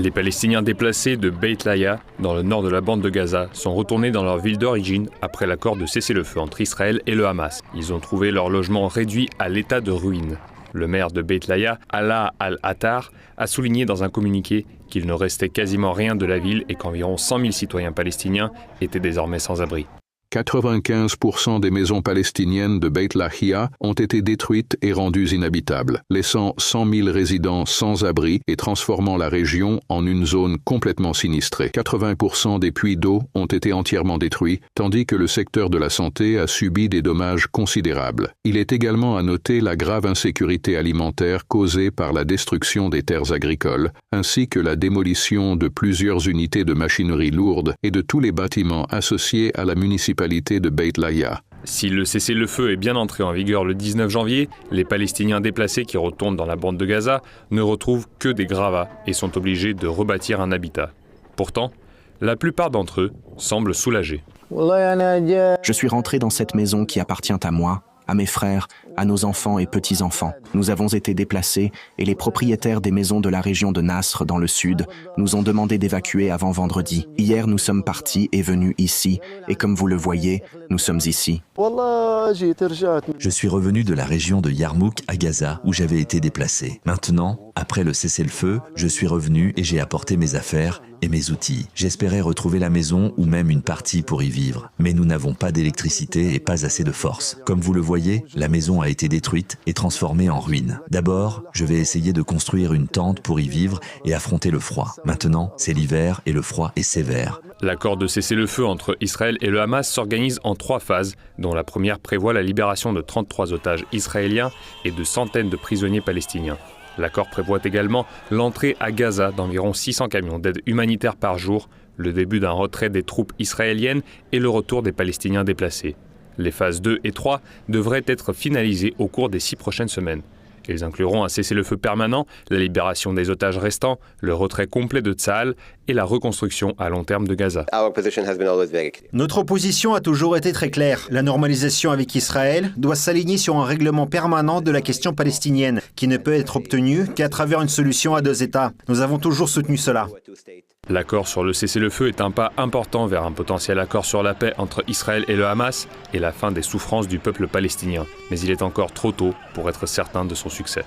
Les Palestiniens déplacés de Beit Lahiya, dans le nord de la bande de Gaza, sont retournés dans leur ville d'origine après l'accord de cessez-le-feu entre Israël et le Hamas. Ils ont trouvé leur logement réduit à l'état de ruine. Le maire de Beit Lahiya, Alaa Al-Attar, a souligné dans un communiqué qu'il ne restait quasiment rien de la ville et qu'environ 100 000 citoyens palestiniens étaient désormais sans abri. 95% des maisons palestiniennes de Beit Lahiya ont été détruites et rendues inhabitables, laissant 100 000 résidents sans abri et transformant la région en une zone complètement sinistrée. 80% des puits d'eau ont été entièrement détruits, tandis que le secteur de la santé a subi des dommages considérables. Il est également à noter la grave insécurité alimentaire causée par la destruction des terres agricoles, ainsi que la démolition de plusieurs unités de machinerie lourde et de tous les bâtiments associés à la municipalité de Beit Lahiya. Si le cessez-le-feu est bien entré en vigueur le 19 janvier, les Palestiniens déplacés qui retournent dans la bande de Gaza ne retrouvent que des gravats et sont obligés de rebâtir un habitat. Pourtant, la plupart d'entre eux semblent soulagés. Je suis rentré dans cette maison qui appartient à moi, à mes frères, à nos enfants et petits-enfants. Nous avons été déplacés et les propriétaires des maisons de la région de Nasr, dans le sud, nous ont demandé d'évacuer avant vendredi. Hier, nous sommes partis et venus ici, et comme vous le voyez, nous sommes ici. Je suis revenu de la région de Yarmouk à Gaza, où j'avais été déplacé. Maintenant, après le cessez-le-feu, je suis revenu et j'ai apporté mes affaires et mes outils. J'espérais retrouver la maison ou même une partie pour y vivre. Mais nous n'avons pas d'électricité et pas assez de force. Comme vous le voyez, la maison a été détruite et transformée en ruine. D'abord, je vais essayer de construire une tente pour y vivre et affronter le froid. Maintenant, c'est l'hiver et le froid est sévère. L'accord de cessez-le-feu entre Israël et le Hamas s'organise en 3 phases, dont la première prévoit la libération de 33 otages israéliens et de centaines de prisonniers palestiniens. L'accord prévoit également l'entrée à Gaza d'environ 600 camions d'aide humanitaire par jour, le début d'un retrait des troupes israéliennes et le retour des Palestiniens déplacés. Les phases 2 et 3 devraient être finalisées au cours des 6 prochaines semaines. Ils incluront un cessez-le-feu permanent, la libération des otages restants, le retrait complet de Tsahal et la reconstruction à long terme de Gaza. Notre position a toujours été très claire. La normalisation avec Israël doit s'aligner sur un règlement permanent de la question palestinienne, qui ne peut être obtenu qu'à travers une solution à 2 États. Nous avons toujours soutenu cela. L'accord sur le cessez-le-feu est un pas important vers un potentiel accord sur la paix entre Israël et le Hamas et la fin des souffrances du peuple palestinien. Mais il est encore trop tôt pour être certain de son succès.